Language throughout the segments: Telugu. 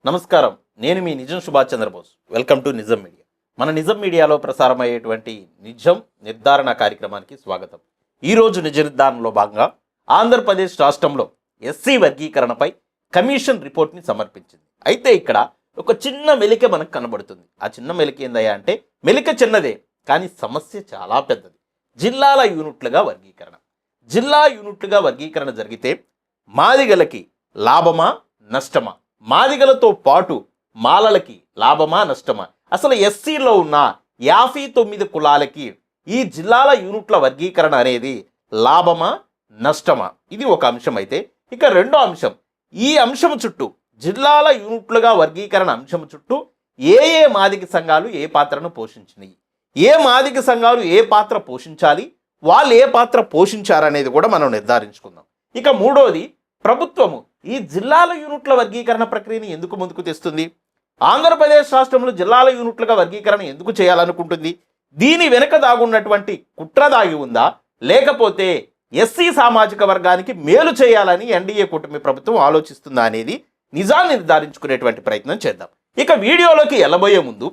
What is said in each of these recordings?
నమస్కారం. నేను మీ నిజం సుభాష్ చంద్రబోస్. వెల్కమ్ టు నిజం మీడియా. మన నిజం మీడియాలో ప్రసారమయ్యేటువంటి నిజం నిర్ధారణ కార్యక్రమానికి స్వాగతం. ఈరోజు నిజ నిర్ధారణలో భాగంగా ఆంధ్రప్రదేశ్ రాష్ట్రంలో ఎస్సీ వర్గీకరణపై కమిషన్ రిపోర్ట్ని సమర్పించింది. అయితే ఇక్కడ ఒక చిన్న మెలిక మనకు కనబడుతుంది. ఆ చిన్న మెలిక ఏందయ్యా అంటే, మెలిక చిన్నదే కానీ సమస్య చాలా పెద్దది. జిల్లాల యూనిట్లుగా వర్గీకరణ. జిల్లా యూనిట్లుగా వర్గీకరణ జరిగితే మాదిగలకి లాభమా నష్టమా? మాదిగలతో పాటు మాలలకి లాభమా నష్టమా? అసలు ఎస్సీలో ఉన్న 59 కులాలకి ఈ జిల్లాల యూనిట్ల వర్గీకరణ అనేది లాభమా నష్టమా? ఇది ఒక అంశం. అయితే ఇక రెండో అంశం, ఈ అంశం చుట్టూ జిల్లాల యూనిట్లుగా వర్గీకరణ అంశం చుట్టూ ఏ మాదిగ సంఘాలు ఏ పాత్రను పోషించినాయి, ఏ మాదిగ సంఘాలు ఏ పాత్ర పోషించాలి, వాళ్ళు ఏ పాత్ర పోషించారనేది కూడా మనం నిర్ధారించుకుందాం. ఇక మూడోది, ప్రభుత్వము ఈ జిల్లాల యూనిట్ల వర్గీకరణ ప్రక్రియని ఎందుకు ముందుకు తెస్తుంది? ఆంధ్రప్రదేశ్ రాష్ట్రంలో జిల్లాల యూనిట్లుగా వర్గీకరణ ఎందుకు చేయాలనుకుంటుంది? దీని వెనుక దాగున్నటువంటి కుట్ర దాగి ఉందా, లేకపోతే ఎస్సీ సామాజిక వర్గానికి మేలు చేయాలని ఎన్డీఏ కూటమి ప్రభుత్వం ఆలోచిస్తుందా అనేది నిజాన్ని నిర్ధారించుకునేటువంటి ప్రయత్నం చేద్దాం. ఇక వీడియోలోకి వెళ్ళబోయే ముందు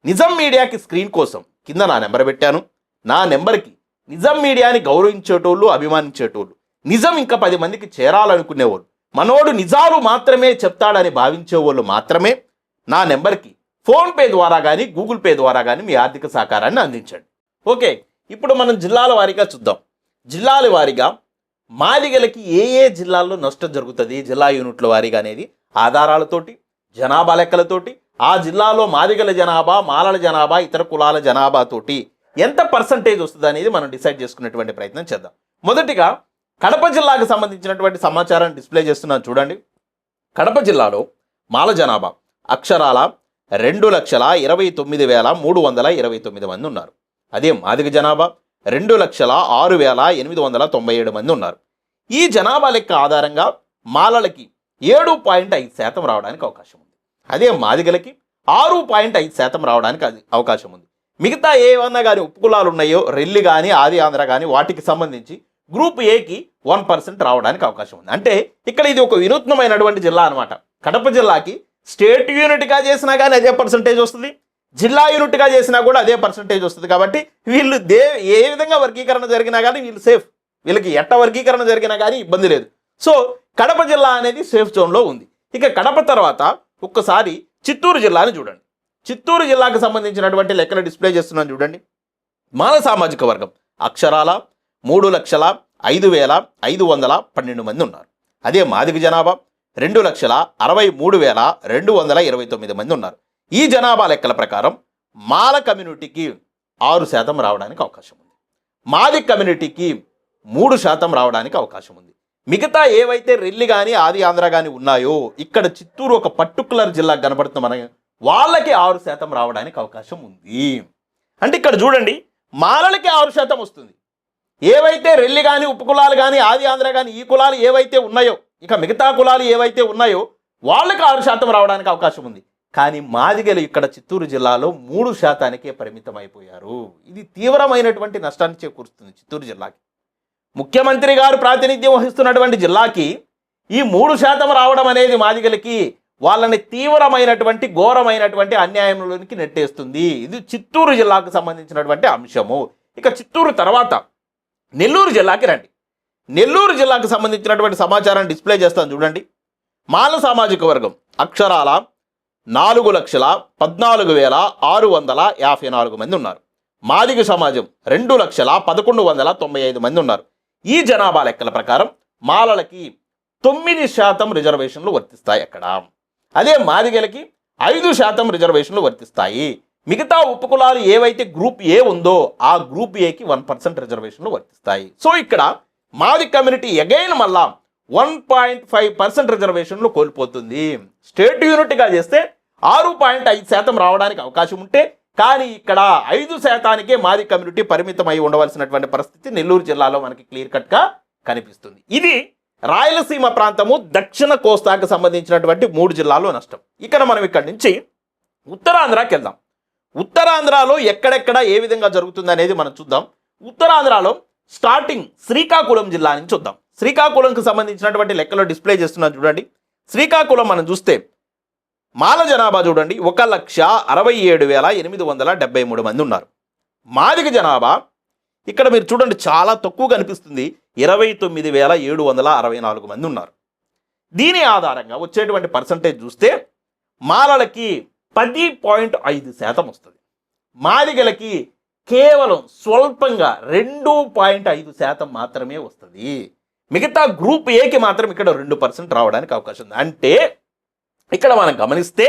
నిజం మీడియాకి స్క్రీన్ కోసం కింద నా నెంబర్ పెట్టాను. నా నెంబర్కి నిజం మీడియాని గౌరవించేటోళ్ళు, అభిమానించేటోళ్ళు, నిజం ఇంకా 10 మందికి చేరాలనుకునేవాళ్ళు, మనోడు నిజాలు మాత్రమే చెప్తాడని భావించేవాళ్ళు మాత్రమే నా నెంబర్కి ఫోన్పే ద్వారా కానీ గూగుల్ పే ద్వారా కానీ మీ ఆర్థిక సహకారాన్ని అందించండి. ఓకే, ఇప్పుడు మనం జిల్లాల వారీగా చూద్దాం. జిల్లాల వారీగా మాదిగలకి ఏ జిల్లాల్లో నష్టం జరుగుతుంది జిల్లా యూనిట్ల వారీగా అనేది ఆధారాలతోటి, జనాభా లెక్కలతోటి, ఆ జిల్లాలో మాదిగల జనాభా, మాలల జనాభా, ఇతర కులాల జనాభాతోటి ఎంత పర్సంటేజ్ వస్తుంది అనేది మనం డిసైడ్ చేసుకునేటువంటి ప్రయత్నం చేద్దాం. మొదటిగా కడప జిల్లాకు సంబంధించినటువంటి సమాచారాన్ని డిస్ప్లే చేస్తున్నాను చూడండి. కడప జిల్లాలో మాల జనాభా అక్షరాల 2,29,329 మంది ఉన్నారు. అదే మాదిగ జనాభా 2,06,897 మంది ఉన్నారు. ఈ జనాభా లెక్క ఆధారంగా మాలలకి 7.5% రావడానికి అవకాశం ఉంది. అదే మాదిగలకి 6.5% రావడానికి అవకాశం ఉంది. మిగతా ఏమన్నా కానీ ఉపకులాలు ఉన్నాయో, రెల్లి కానీ ఆది ఆంధ్ర కానీ, వాటికి సంబంధించి గ్రూప్ ఏకి 1% రావడానికి అవకాశం ఉంది. అంటే ఇక్కడ ఇది ఒక వినూత్నమైనటువంటి జిల్లా అనమాట. కడప జిల్లాకి స్టేట్ యూనిట్గా చేసినా కానీ అదే పర్సంటేజ్ వస్తుంది, జిల్లా యూనిట్గా చేసినా కూడా అదే పర్సంటేజ్ వస్తుంది. కాబట్టి వీళ్ళు ఏ విధంగా వర్గీకరణ జరిగినా కానీ వీళ్ళు సేఫ్, వీళ్ళకి ఎట్ట వర్గీకరణ జరిగినా కానీ ఇబ్బంది లేదు. సో కడప జిల్లా అనేది సేఫ్ జోన్లో ఉంది. ఇక కడప తర్వాత ఒక్కసారి చిత్తూరు జిల్లాని చూడండి. చిత్తూరు జిల్లాకు సంబంధించినటువంటి లెక్కలు డిస్ప్లే చేస్తున్నాను చూడండి. మాల సామాజిక వర్గం అక్షరాల 3,05,512 మంది ఉన్నారు. అదే మాదిగ జనాభా 2,63,229 మంది ఉన్నారు. ఈ జనాభా లెక్కల ప్రకారం మాల కమ్యూనిటీకి 6% రావడానికి అవకాశం ఉంది, మాదిగ కమ్యూనిటీకి 3% రావడానికి అవకాశం ఉంది. మిగతా ఏవైతే రెల్లి కానీ ఆది ఆంధ్ర కానీ ఉన్నాయో, ఇక్కడ చిత్తూరు ఒక పర్టికులర్ జిల్లా కనబడుతున్న మన వాళ్ళకి 6% రావడానికి అవకాశం ఉంది. అంటే ఇక్కడ చూడండి, మాలలకి 6% వస్తుంది. ఏవైతే రెల్లి కానీ ఉపకులాలు కానీ ఆది ఆంధ్ర కానీ ఈ కులాలు ఏవైతే ఉన్నాయో, ఇక మిగతా కులాలు ఏవైతే ఉన్నాయో వాళ్ళకి 6% రావడానికి అవకాశం ఉంది. కానీ మాదిగలు ఇక్కడ చిత్తూరు జిల్లాలో 3%కే పరిమితం అయిపోయారు. ఇది తీవ్రమైనటువంటి నష్టాన్ని చేకూరుస్తుంది చిత్తూరు జిల్లాకి. ముఖ్యమంత్రి గారు ప్రాతినిధ్యం వహిస్తున్నటువంటి జిల్లాకి ఈ 3% రావడం అనేది మాదిగలకి వాళ్ళని తీవ్రమైనటువంటి ఘోరమైనటువంటి అన్యాయంలోనికి నెట్టేస్తుంది. ఇది చిత్తూరు జిల్లాకు సంబంధించినటువంటి అంశము. ఇక చిత్తూరు తర్వాత నెల్లూరు జిల్లాకి రండి. నెల్లూరు జిల్లాకు సంబంధించినటువంటి సమాచారాన్ని డిస్ప్లే చేస్తాను చూడండి. మాల సామాజిక వర్గం అక్షరాల 4,14,654 మంది ఉన్నారు. మాదిగ సమాజం 2,11,195 మంది ఉన్నారు. ఈ జనాభా లెక్కల ప్రకారం మాలలకి 9% రిజర్వేషన్లు వర్తిస్తాయి అక్కడ. అదే మాదిగలకి 5% రిజర్వేషన్లు వర్తిస్తాయి. మిగతా ఉపకులాలు ఏవైతే గ్రూప్ ఏ ఉందో ఆ గ్రూప్ ఏకి 1% రిజర్వేషన్లు వర్తిస్తాయి. సో ఇక్కడ మాది కమ్యూనిటీ అగైన్ మళ్ళా 1.5% రిజర్వేషన్లు కోల్పోతుంది. స్టేట్ యూనిట్గా చేస్తే 6.5% రావడానికి అవకాశం ఉంటే, కానీ ఇక్కడ 5%కే మాది కమ్యూనిటీ పరిమితమై ఉండవలసినటువంటి పరిస్థితి నెల్లూరు జిల్లాలో మనకి క్లియర్ కట్గా కనిపిస్తుంది. ఇది రాయలసీమ ప్రాంతము, దక్షిణ కోస్తాకు సంబంధించినటువంటి 3 జిల్లాల్లో నష్టం. ఇక్కడ మనం ఇక్కడి నుంచి ఉత్తరాంధ్రాకి వెళ్దాం. ఉత్తరాంధ్రలో ఎక్కడెక్కడ ఏ విధంగా జరుగుతుంది అనేది మనం చూద్దాం. ఉత్తరాంధ్రలో స్టార్టింగ్ శ్రీకాకుళం జిల్లా నుంచి చూద్దాం. శ్రీకాకుళంకు సంబంధించినటువంటి లెక్కలో డిస్ప్లే చేస్తున్నాను చూడండి. శ్రీకాకుళం మనం చూస్తే మాల జనాభా చూడండి 1,67,873 మంది ఉన్నారు. మాదిగ జనాభా ఇక్కడ మీరు చూడండి చాలా తక్కువ కనిపిస్తుంది, 29,764 మంది ఉన్నారు. దీని ఆధారంగా వచ్చేటువంటి పర్సంటేజ్ చూస్తే మాలలకి 10.5% వస్తుంది, మాదిగలకి కేవలం స్వల్పంగా 2.5% మాత్రమే వస్తుంది. మిగతా గ్రూప్ ఏకి మాత్రం ఇక్కడ 2% రావడానికి అవకాశం ఉంది. అంటే ఇక్కడ మనం గమనిస్తే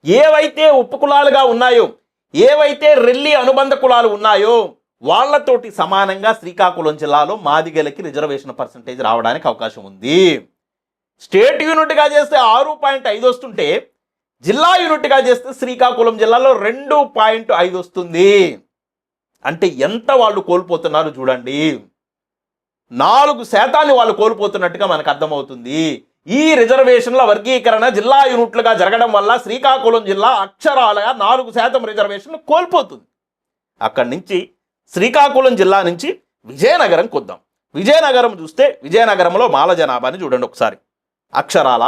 ఏవైతే ఉపకులాలుగా ఉన్నాయో, ఏవైతే రెల్లి అనుబంధ కులాలు ఉన్నాయో వాళ్లతోటి సమానంగా శ్రీకాకుళం జిల్లాలో మాదిగలకి రిజర్వేషన్ పర్సంటేజ్ రావడానికి అవకాశం ఉంది. స్టేట్ యూనిట్గా చేస్తే 6.5 వస్తుంటే జిల్లా యూనిట్గా చేస్తే శ్రీకాకుళం జిల్లాలో 2.5 వస్తుంది. అంటే ఎంత వాళ్ళు కోల్పోతున్నారు చూడండి, 4% వాళ్ళు కోల్పోతున్నట్టుగా మనకు అర్థమవుతుంది. ఈ రిజర్వేషన్ల వర్గీకరణ జిల్లా యూనిట్లుగా జరగడం వల్ల శ్రీకాకుళం జిల్లా అక్షరాలుగా 4% రిజర్వేషన్లు కోల్పోతుంది. అక్కడి నుంచి శ్రీకాకుళం జిల్లా నుంచి విజయనగరం కొద్దాం. విజయనగరం చూస్తే విజయనగరంలో మాల జనాభాని చూడండి ఒకసారి, అక్షరాల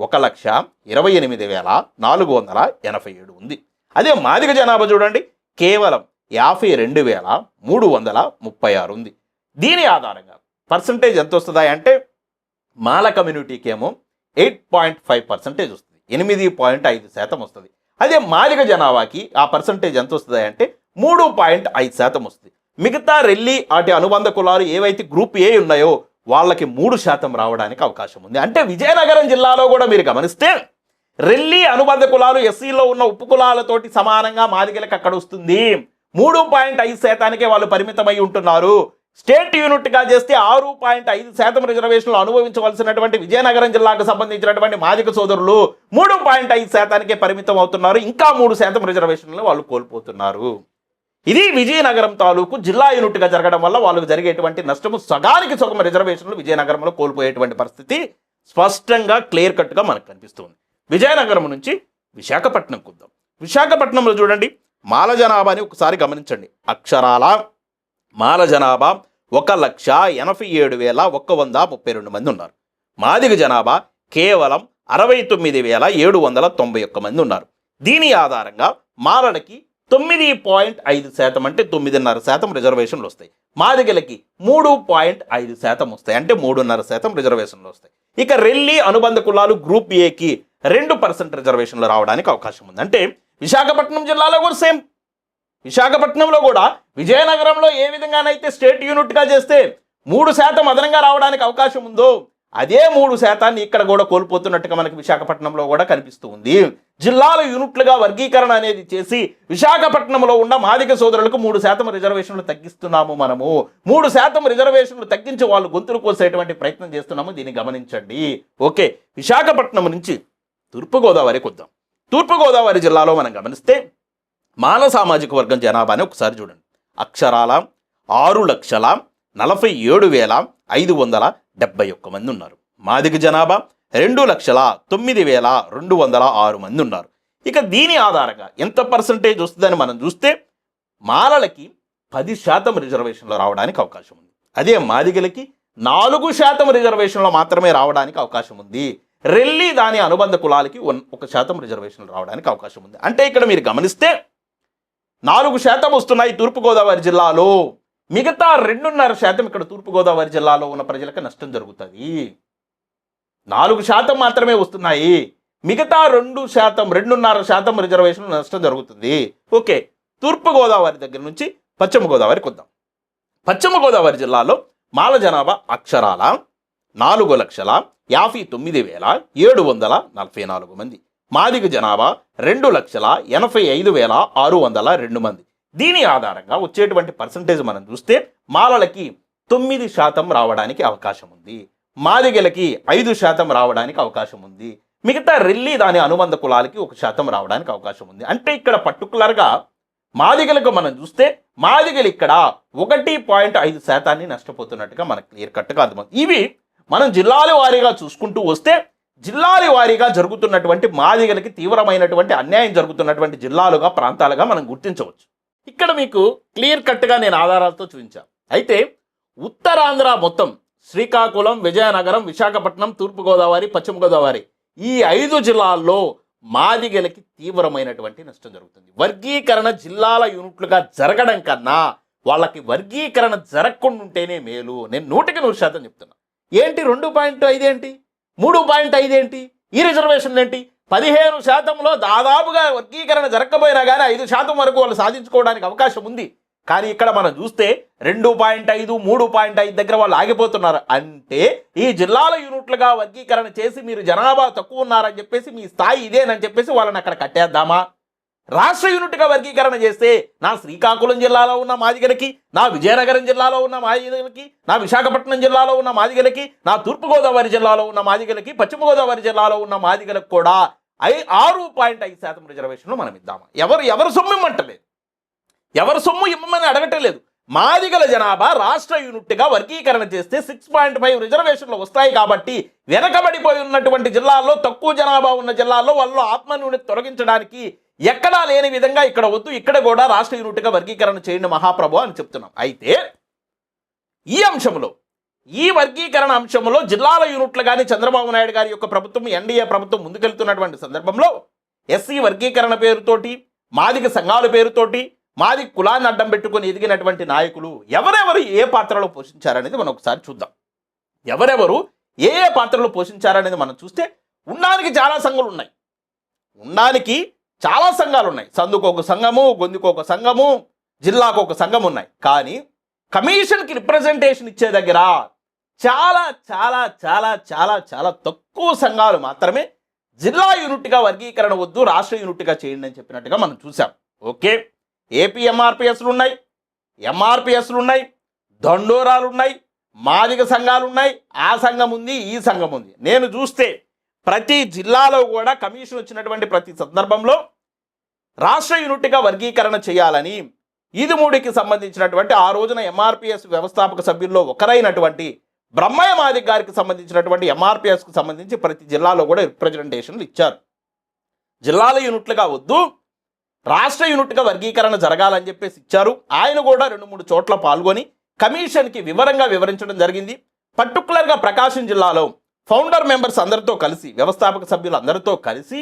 1,28,487 ఉంది. అదే మాదిగ జనాభా చూడండి కేవలం 52,336 ఉంది. దీని ఆధారంగా పర్సంటేజ్ ఎంత వస్తుందా అంటే మాల కమ్యూనిటీకి ఏమో 8.5% వస్తుంది, 8.5% వస్తుంది. అదే మాదిగ జనాభాకి ఆ పర్సంటేజ్ ఎంత వస్తుంది అంటే 3.5% వస్తుంది. మిగతా రెల్లి అటు అనుబంధ కులాలు ఏవైతే గ్రూప్ ఏ ఉన్నాయో వాళ్ళకి 3% రావడానికి అవకాశం ఉంది. అంటే విజయనగరం జిల్లాలో కూడా మీరు గమనిస్తే రెల్లి అనుబంధ కులాలు ఎస్సీలో ఉన్న ఉప్పు కులాలతోటి సమానంగా మాదిగలకు అక్కడ వస్తుంది. 3.5%కే వాళ్ళు పరిమితమై ఉంటున్నారు. స్టేట్ యూనిట్గా చేస్తే 6.5% రిజర్వేషన్లు అనుభవించవలసినటువంటి విజయనగరం జిల్లాకు సంబంధించినటువంటి మాదిగ సోదరులు 3.5%కే పరిమితం అవుతున్నారు. ఇంకా 3% రిజర్వేషన్లు వాళ్ళు కోల్పోతున్నారు. ఇది విజయనగరం తాలూకు జిల్లా యూనిట్గా జరగడం వల్ల వాళ్ళకు జరిగేటువంటి నష్టము సగానికి సగం రిజర్వేషన్లు విజయనగరంలో కోల్పోయేటువంటి పరిస్థితి స్పష్టంగా క్లియర్ కట్గా మనకు కనిపిస్తుంది. విజయనగరం నుంచి విశాఖపట్నం కొద్దాం. విశాఖపట్నంలో చూడండి మాల జనాభాని ఒకసారి గమనించండి, అక్షరాల మాల జనాభా 1,87,132 మంది ఉన్నారు. మాదిగ జనాభా కేవలం 69,791 మంది ఉన్నారు. దీని ఆధారంగా మాలలకి 9.5% అంటే 9.5% రిజర్వేషన్లు వస్తాయి. మాదిగలకి 3.5% వస్తాయి, అంటే 3.5% రిజర్వేషన్లు వస్తాయి. ఇక రెల్లి అనుబంధ కులాలు గ్రూప్ ఏకి 2% రిజర్వేషన్లు రావడానికి అవకాశం ఉంది. అంటే విశాఖపట్నం జిల్లాలో కూడా సేమ్, విశాఖపట్నంలో కూడా విజయనగరంలో ఏ విధంగానైతే స్టేట్ యూనిట్గా చేస్తే 3% అదనంగా రావడానికి అవకాశం ఉందో అదే 3% ఇక్కడ కూడా కోల్పోతున్నట్టుగా మనకి విశాఖపట్నంలో కూడా కనిపిస్తూ ఉంది. జిల్లాల యూనిట్లుగా వర్గీకరణ అనేది చేసి విశాఖపట్నంలో ఉన్న మాదిగ సోదరులకు 3% రిజర్వేషన్లు తగ్గిస్తున్నాము. మనము 3% రిజర్వేషన్లు తగ్గించి వాళ్ళు గొంతులు కోసేటువంటి ప్రయత్నం చేస్తున్నాము. దీన్ని గమనించండి. ఓకే, విశాఖపట్నం నుంచి తూర్పుగోదావరి కొద్దాం. తూర్పుగోదావరి జిల్లాలో మనం గమనిస్తే మాల సామాజిక వర్గం జనాభాని ఒకసారి చూడండి, అక్షరాల 6,47,571 మంది ఉన్నారు. మాదిగ జనాభా 2,09,206 మంది ఉన్నారు. ఇక దీని ఆధారంగా ఎంత పర్సంటేజ్ వస్తుందని మనం చూస్తే మాలలకి 10% రిజర్వేషన్లు రావడానికి అవకాశం ఉంది. అదే మాదిగలకి 4% రిజర్వేషన్లు మాత్రమే రావడానికి అవకాశం ఉంది. రెల్లి దాని అనుబంధ కులాలకి 1% రిజర్వేషన్లు రావడానికి అవకాశం ఉంది. అంటే ఇక్కడ మీరు గమనిస్తే 4% వస్తున్నాయి తూర్పుగోదావరి జిల్లాలో, మిగతా 2.5% ఇక్కడ తూర్పుగోదావరి జిల్లాలో ఉన్న ప్రజలకు నష్టం జరుగుతుంది. 4% మాత్రమే వస్తున్నాయి, మిగతా 2.5% రిజర్వేషన్లు నష్టం జరుగుతుంది. ఓకే, తూర్పుగోదావరి దగ్గర నుంచి పశ్చిమ గోదావరికి వద్దాం. పశ్చిమ గోదావరి జిల్లాలో మాల జనాభా అక్షరాల 4,59,744 మంది. మాదిగ జనాభా 2,85,602 మంది. దీని ఆధారంగా వచ్చేటువంటి పర్సంటేజ్ మనం చూస్తే మాలలకి 9% రావడానికి అవకాశం ఉంది, మాదిగలకి 5% రావడానికి అవకాశం ఉంది, మిగతా రెల్లి దాని అనుబంధ కులాలకి 1% రావడానికి అవకాశం ఉంది. అంటే ఇక్కడ పర్టికులర్గా మాదిగలకు మనం చూస్తే మాదిగలు ఇక్కడ 1.5% నష్టపోతున్నట్టుగా మనకు క్లియర్ కట్గా అర్థమవుతుంది. ఇవి మనం జిల్లాల వారీగా చూసుకుంటూ వస్తే జిల్లాల వారీగా జరుగుతున్నటువంటి మాదిగలకి తీవ్రమైనటువంటి అన్యాయం జరుగుతున్నటువంటి జిల్లాలుగా ప్రాంతాలుగా మనం గుర్తించవచ్చు. ఇక్కడ మీకు క్లియర్ కట్గా నేను ఆధారాలతో చూపించాను. అయితే ఉత్తరాంధ్ర మొత్తం శ్రీకాకుళం, విజయనగరం, విశాఖపట్నం, తూర్పుగోదావరి, పశ్చిమ గోదావరి ఈ 5 జిల్లాల్లో మాదిగలకి తీవ్రమైనటువంటి నష్టం జరుగుతుంది. వర్గీకరణ జిల్లాల యూనిట్లుగా జరగడం కన్నా వాళ్ళకి వర్గీకరణ జరగకుండా ఉంటేనే మేలు. నేను 100% చెప్తున్నా. ఏంటి 2.5 ఏంటి, 3.5 ఏంటి, ఈ రిజర్వేషన్లు ఏంటి? 15% దాదాపుగా వర్గీకరణ జరగకపోయినా కానీ 5% వరకు వాళ్ళు సాధించుకోవడానికి అవకాశం ఉంది. కానీ ఇక్కడ మనం చూస్తే 2.5, 3.5 దగ్గర వాళ్ళు ఆగిపోతున్నారు. అంటే ఈ జిల్లాల యూనిట్లుగా వర్గీకరణ చేసి మీరు జనాభా తక్కువ ఉన్నారని చెప్పేసి మీ స్థాయి ఇదేనని చెప్పేసి వాళ్ళని అక్కడ కట్టేద్దామా? రాష్ట్ర యూనిట్గా వర్గీకరణ చేస్తే నా శ్రీకాకుళం జిల్లాలో ఉన్న మాదిగలకి, నా విజయనగరం జిల్లాలో ఉన్న మాదిగలకి, నా విశాఖపట్నం జిల్లాలో ఉన్న మాదిగలకి, నా తూర్పుగోదావరి జిల్లాలో ఉన్న మాదిగలకి, పశ్చిమ గోదావరి జిల్లాలో ఉన్న మాదిగలకు కూడా 6.5% రిజర్వేషన్లు మనం ఇద్దామా? ఎవరు సొమ్ము ఇమ్మంటలేదు, ఎవరు సొమ్ము ఇమ్మని అడగటలేదు. మాదిగల జనాభా రాష్ట్ర యూనిట్గా వర్గీకరణ చేస్తే 6.5 రిజర్వేషన్లు వస్తాయి. కాబట్టి వెనకబడిపోయి ఉన్నటువంటి జిల్లాల్లో, తక్కువ జనాభా ఉన్న జిల్లాల్లో వాళ్ళు ఆత్మన్యూనత తొలగించడానికి ఎక్కడా లేని విధంగా ఇక్కడ వద్దు, ఇక్కడ కూడా రాష్ట్ర యూనిట్గా వర్గీకరణ చేయండి మహాప్రభు అని చెప్తున్నాం. అయితే ఈ అంశంలో, ఈ వర్గీకరణ అంశంలో జిల్లాల యూనిట్లు కానీ చంద్రబాబు నాయుడు గారి యొక్క ప్రభుత్వం, ఎన్డీఏ ప్రభుత్వం ముందుకెళ్తున్నటువంటి సందర్భంలో ఎస్సీ వర్గీకరణ పేరుతోటి, మాదిగ సంఘాల పేరుతోటి, మాది కులాన్ని అడ్డం పెట్టుకుని ఎదిగినటువంటి నాయకులు ఎవరెవరు ఏ పాత్రలో పోషించారనేది మనం ఒకసారి చూద్దాం. ఎవరెవరు ఏ పాత్రలో పోషించారనేది మనం చూస్తే ఉండడానికి చాలా సంఘాలు ఉన్నాయి, ఉండడానికి చాలా సంఘాలు ఉన్నాయి. సందుకు ఒక సంఘము, గొంతుకు ఒక సంఘము, జిల్లాకు ఒక సంఘం ఉన్నాయి. కానీ కమిషన్కి రిప్రజెంటేషన్ ఇచ్చే దగ్గర చాలా చాలా చాలా చాలా చాలా తక్కువ సంఘాలు మాత్రమే జిల్లా యూనిట్గా వర్గీకరణ వద్దు, రాష్ట్ర యూనిట్గా చేయండి అని చెప్పినట్టుగా మనం చూసాం. ఓకే, ఏపీ ఎంఆర్పిఎస్లు ఉన్నాయి, ఎంఆర్పిఎస్లు ఉన్నాయి, దండోరాలు ఉన్నాయి, మాదిగ సంఘాలు ఉన్నాయి, ఆ సంఘం ఉంది, ఈ సంఘం ఉంది. నేను చూస్తే ప్రతి జిల్లాలో కూడా కమిషన్ వచ్చినటువంటి ప్రతి సందర్భంలో రాష్ట్ర యూనిట్గా వర్గీకరణ చేయాలని ఈదుమూడికి సంబంధించినటువంటి ఆ రోజున ఎంఆర్పిఎస్ వ్యవస్థాపక సభ్యుల్లో ఒకరైనటువంటి బ్రహ్మయ్య మాదిగ గారికి సంబంధించినటువంటి ఎంఆర్పిఎస్కు సంబంధించి ప్రతి జిల్లాలో కూడా రిప్రజెంటేషన్లు ఇచ్చారు. జిల్లాల యూనిట్లుగా వద్దు, రాష్ట్ర యూనిట్గా వర్గీకరణ జరగాలని చెప్పేసి ఇచ్చారు. ఆయన కూడా 2-3 చోట్ల పాల్గొని కమిషన్కి వివరంగా వివరించడం జరిగింది. పర్టికులర్గా ప్రకాశం జిల్లాలో ఫౌండర్ మెంబర్స్ అందరితో కలిసి, వ్యవస్థాపక సభ్యులు అందరితో కలిసి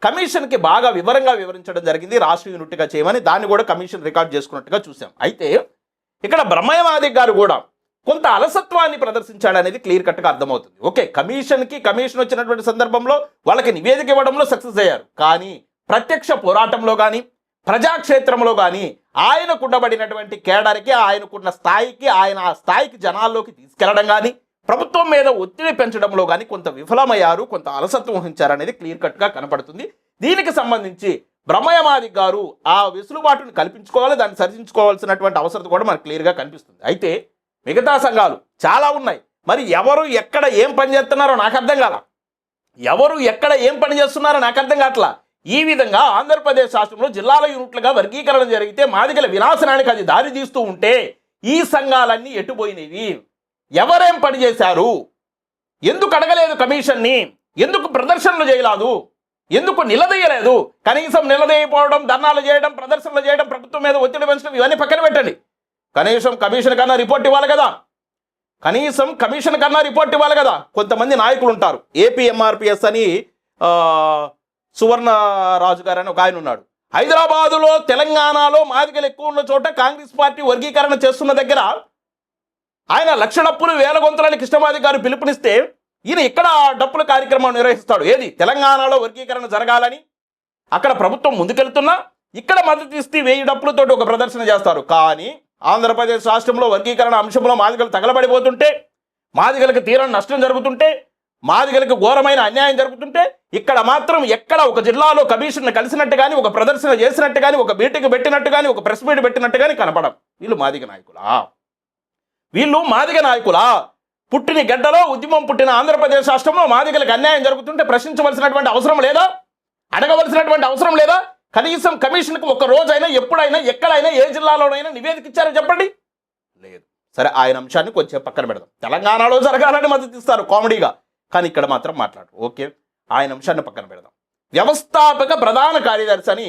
కమిషన్కి బాగా వివరంగా వివరించడం జరిగింది, రాష్ట్ర యూనిట్గా చేయమని. దాన్ని కూడా కమిషన్ రికార్డ్ చేసుకున్నట్టుగా చూసాం. అయితే ఇక్కడ బ్రహ్మయ్య మాదిగ గారు కూడా కొంత అలసత్వాన్ని ప్రదర్శించాడనేది క్లియర్ కట్గా అర్థమవుతుంది. ఓకే, కమిషన్ వచ్చినటువంటి సందర్భంలో వాళ్ళకి నివేదిక ఇవ్వడంలో సక్సెస్ అయ్యారు. కానీ ప్రత్యక్ష పోరాటంలో కానీ, ప్రజాక్షేత్రంలో కానీ ఆయనకుండబడినటువంటి కేడర్కి, ఆయనకున్న స్థాయికి, ఆయన ఆ స్థాయికి జనాల్లోకి తీసుకెళ్లడం కానీ, ప్రభుత్వం మీద ఒత్తిడి పెంచడంలో కానీ కొంత విఫలమయ్యారు, కొంత అలసత్వం వహించారనేది క్లియర్ కట్గా కనపడుతుంది. దీనికి సంబంధించి బ్రహ్మయ్య మాదిగ గారు ఆ వెసులుబాటును కల్పించుకోవాలి, దాన్ని సరిదించుకోవాల్సినటువంటి అవసరం కూడా మనకు క్లియర్గా కనిపిస్తుంది. అయితే మిగతా సంఘాలు చాలా ఉన్నాయి. మరి ఎవరు ఎక్కడ ఏం పని చేస్తున్నారో నాకు అర్థం కాల, ఎవరు ఎక్కడ ఏం పని చేస్తున్నారో నాకు అర్థం కావట్లా. ఈ విధంగా ఆంధ్రప్రదేశ్ రాష్ట్రంలో జిల్లాల యూనిట్లుగా వర్గీకరణ జరిగితే మాదిగల వినాశనానికి అది దారి తీస్తూ ఉంటే ఈ సంఘాలన్నీ ఎటుపోయినవి? ఎవరేం పని చేశారు? ఎందుకు అడగలేదు కమిషన్ని? ఎందుకు ప్రదర్శనలు చేయలేదు? ఎందుకు నిలదీయలేదు? కనీసం నిలదీయకపోవడం, ధర్నాలు చేయడం, ప్రదర్శనలు చేయడం, ప్రభుత్వం మీద ఒత్తిడి పెంచడం ఇవన్నీ పక్కన పెట్టండి. కనీసం కమిషన్ కన్నా రిపోర్ట్ ఇవ్వాలి కదా, కనీసం కమిషన్ కన్నా రిపోర్ట్ ఇవ్వాలి కదా. కొంతమంది నాయకులు ఉంటారు, ఏపీ ఎంఆర్పిఎస్ అని సువర్ణ రాజు గారు అని ఒక ఆయన ఉన్నాడు. హైదరాబాదులో, తెలంగాణలో మాదిగలు ఎక్కువ ఉన్న చోట కాంగ్రెస్ పార్టీ వర్గీకరణ చేస్తున్న దగ్గర ఆయన లక్ష డప్పులు వేల గొంతులని కృష్ణమాదిగ గారు పిలుపునిస్తే ఈయన ఇక్కడ డప్పుల కార్యక్రమం నిర్వహిస్తాడు. ఏది, తెలంగాణలో వర్గీకరణ జరగాలని అక్కడ ప్రభుత్వం ముందుకెళ్తున్నా ఇక్కడ మద్దతు ఇస్తే 1000 డప్పులతోటి ఒక ప్రదర్శన చేస్తారు. కానీ ఆంధ్రప్రదేశ్ రాష్ట్రంలో వర్గీకరణ అంశంలో మాదిగలు తగలబడిపోతుంటే, మాదిగలకు తీరని నష్టం జరుగుతుంటే, మాదిగలకు ఘోరమైన అన్యాయం జరుగుతుంటే ఇక్కడ మాత్రం ఎక్కడ ఒక జిల్లాలో కమిషన్ కలిసినట్టు కానీ, ఒక ప్రదర్శన చేసినట్టు కానీ, ఒక మీటింగ్ పెట్టినట్టు కానీ, ఒక ప్రెస్ మీట్ పెట్టినట్టు కానీ కనపడం. వీళ్ళు మాదిగ నాయకులా? వీళ్ళు మాదిగ నాయకులా? పుట్టిన గడ్డలో ఉద్యమం పుట్టిన ఆంధ్రప్రదేశ్ రాష్ట్రంలో మాదిగలకు అన్యాయం జరుగుతుంటే ప్రశ్నించవలసినటువంటి అవసరం లేదా? అడగవలసినటువంటి అవసరం లేదా? కనీసం కమిషన్కి ఒక రోజైనా, ఎప్పుడైనా, ఎక్కడైనా, ఏ జిల్లాలోనైనా నివేదిక ఇచ్చారని చెప్పండి. లేదు. సరే, ఆయన అంశాన్ని కొంచెం పక్కన పెడదాం. తెలంగాణలో జరగాలని మద్దతు ఇస్తారు కామెడీగా, కానీ ఇక్కడ మాత్రం మాట్లాడు. ఓకే, ఆయన అంశాన్ని పక్కన పెడదాం. వ్యవస్థాపక ప్రధాన కార్యదర్శి అని